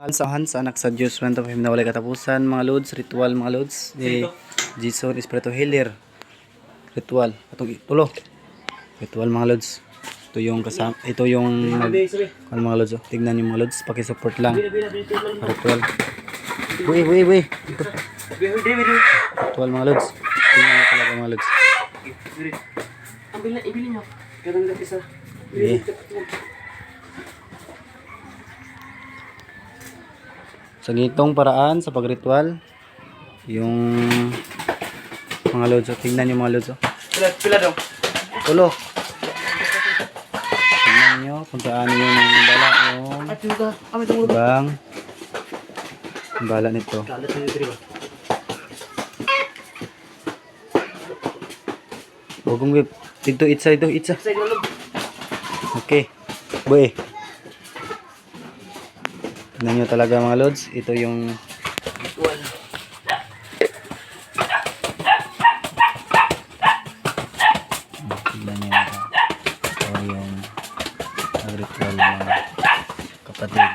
Alsahan sa anak sa Diyos, man of him na walay katapusan, mga lods, ritual mga lods. Jason Espiritu Healer. Ritual. Atong tulo. Ritual mga lods. Ito yung kasama, ito yung mga lods. Oh. Tignan yung mga lods, paki-support lang. Ritual. Buwi. Ito. Ritual mga lods. Tingnan mo talaga mga lods. Ibili nyo. Ganang gabi sa... Sa ganitong paraan sa pagritual, yung mga lods, tingnan yung mga lods. Pila daw. Tulo. Tingnan nyo kung saan yung bala yung ibang bala nito. Bugong whip. Dito, itsa. Okay. Boy. Tingnan nyo talaga mga lods. Ito yung Ritual. tingnan nyo. Ito yung ritual mga kapatid.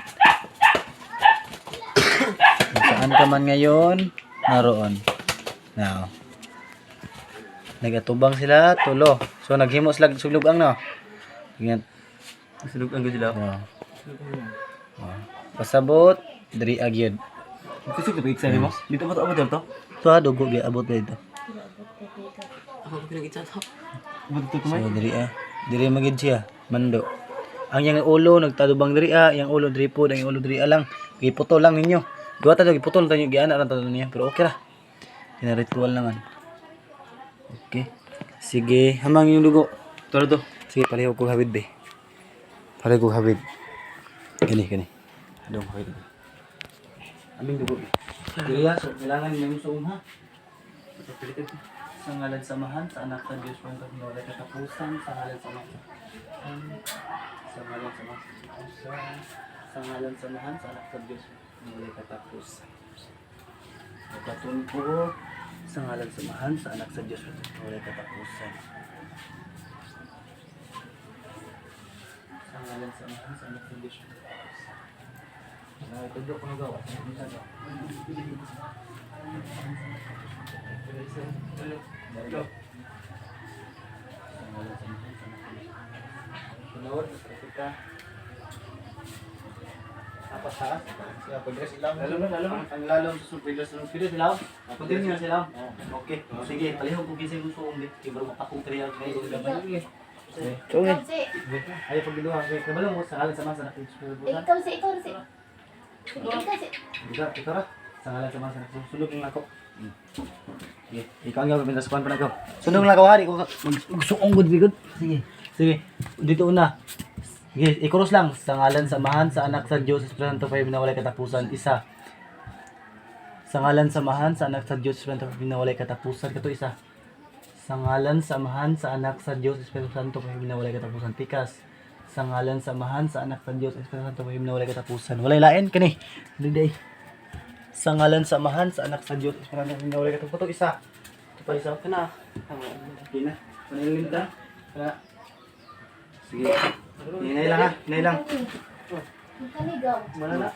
Kung saan ka man ngayon, naroon. Now. Nagatubang sila, tulo. So naghimo sila sulugang no. Tingnan. Sulugang ko sila. Pasabot, diri agyod. Kasi ito pa mo? Dito ba ito abot to? Ito dugo biya abot na ito. Ako pinag-itsa to. Abot ito So diri magid siya, mando. Ang yang ulo nagtadubang diri yang ulo diri po, ang ulo diri lang. Giputol lang ninyo. Duha ta giputol tanyo giana ra ta niya, pero okay ra. Kina ritual naman. Okay. Sige, hamang yung dugo. Tara to. Sige, palihaw ko habid be. Palihaw ko habid. Kani. Dong habid. Aming dugo. Kaya so kailangan may musuong ha. Sa ngalan samahan sa anak ng Diyos ng wala katapusan, sa ngalan samahan. Sa ngalan samahan. Sa ngalan samahan sa anak ng Diyos ng wala katapusan. Pagkatunpo sa ngalan samahan sa anak sa Diyos ng wala katapusan. Sa ngalan samahan sa anak ng Diyos ng wala katapusan. Ito ko nagawa. Sunod, kita apa taas? Siya pagres ilaw. Ang lalong susunod ilaw. Continue na sila. Okay. Sige, palihog ko gising mo suong dit. Kaya mapakong trial na ito gamay. Okay. Ayo pagduha. Kabalo mo sa ngalan sama sa natin. Ikaw si. Ito ra. Sa ngalan sama sa natin. Sunod ng ako. Sige, ikaw nga pintas kuan pa na ko. Sunod lang ako hari ko. Magsuong good. Sige. Dito una. Sige, ikuros lang sa ngalan samahan sa anak sa Diyos Espiritu Santo na walay katapusan. Isa. Sa ngalan samahan sa anak sa Diyos Espiritu Santo na walay katapusan. Kato isa. Sa ngalan samahan sa anak sa Diyos Espiritu Santo na walay katapusan. Tikas. Sa ngalan samahan sa anak sa Diyos Espiritu Santo na walay katapusan. Walay lain kani. Diday. Sa ngalan samahan sa anak sa Diyos Espiritu Santo na walay katapusan. Kato isa. Ito pa isa ka na. Okay na. Panilinta. Kana. Sige. Hinay lang. Mana na?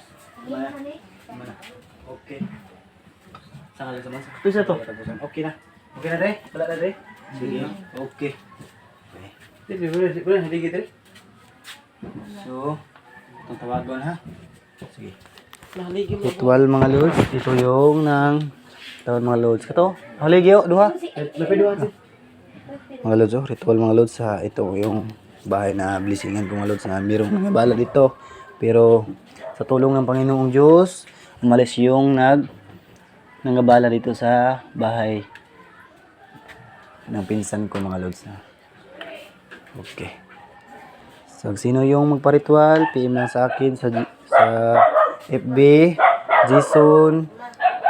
Mana. Okay. Sa ngalan samahan. Ito isa to. Okay na. Okay na dre? Wala na dre? Sige. Okay. Hindi kita. So, itong tawagon ha. Sige. Ritual mga lods. Ito yung ng tawag mga lods. Kato? Haligyo, duha. Mga lods, ritual mga lods ha. Ito yung bahay na blessingan ko mga lods na mayroong bala dito. Pero sa tulong ng Panginoong Diyos, umalis yung nangabala dito sa bahay ng pinsan ko mga lods na. Okay. So, sino yung magpa-ritual, PM lang sa akin sa FB, Jason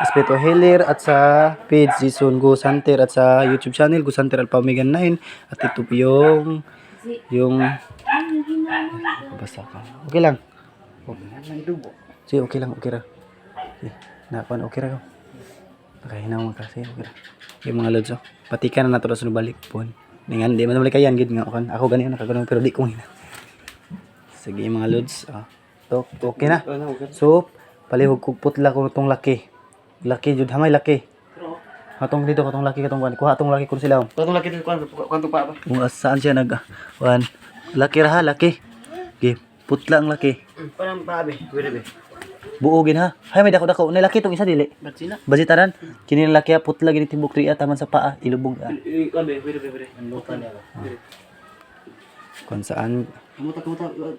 Espiritu Healer at sa page Jason Ghost Hunter at sa YouTube channel Ghost Hunter Alpha Omega 9 at ito po yung basta ka. Okay lang. Sige, okay lang, okay ra. Napan okay ra. Pakainaw mo kasi okay ra. Yung mga lods, patikan na nato sa balik po. Dengan di man balik kayan gid nga ako ganyan nakagano pero di ko hina. Sige mga lods. Okay na. So, Palihog kog putla ko tong laki. Laki jud hamay laki. Hatong dito katong laki katong kuan. Kuha atong laki kun sila. Kung laki dito, kung pa ba? Kung saan siya nag kuan. Laki ra ha, laki. Okay, putla ang laki. Parang pa be, pwede be. Buogin ha. Hay may dako-dako. Nay laki tong isa dili. Ba't sila? Bazitaran. Kini ang laki ha, putla gini tibok riya taman sa paa, ilubog. Kung be, pwede. Ang lupa niya. Kung saan Kamuta.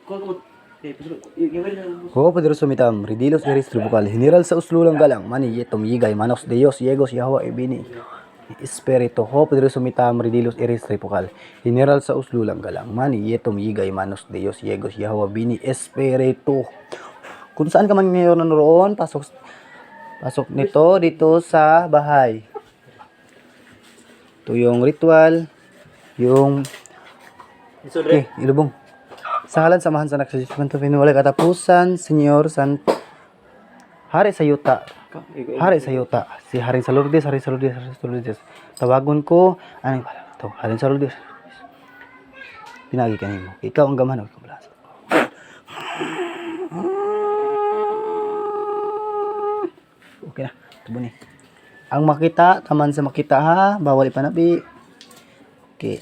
Kung eh, pasulog. Yung pwede na. Ho Pedro Sumitam, Ridilos Iris Tribukal, General sa Uslulang Galang, Mani Yetom Yigay, Manos Dios, Yegos Yahwa Ibini, Espiritu, Ho Pedro Sumitam, Ridilos Iris Tribukal, General sa Uslulang Galang, Mani Yetom Yigay, Manos Dios, Yegos Yahwa Bini, Espiritu. Kung saan ka man ngayon naroon, pasok nito dito sa bahay. Ito yung ritual, yung okay, ilubong. Sa ngalan samahan sa nagsasipento pinuwalay katapusan, Senyor San Hari sa Yuta. Hari sa Yuta. Si Haring sa Lourdes. Tawagon ko, anong pala ito? Haring sa Lourdes. Pinagi ka nimo. Ikaw ang gaman. Okay na. Tubo ni. Ang makita, taman sa makita ha. Bawal ipanabi. Okay.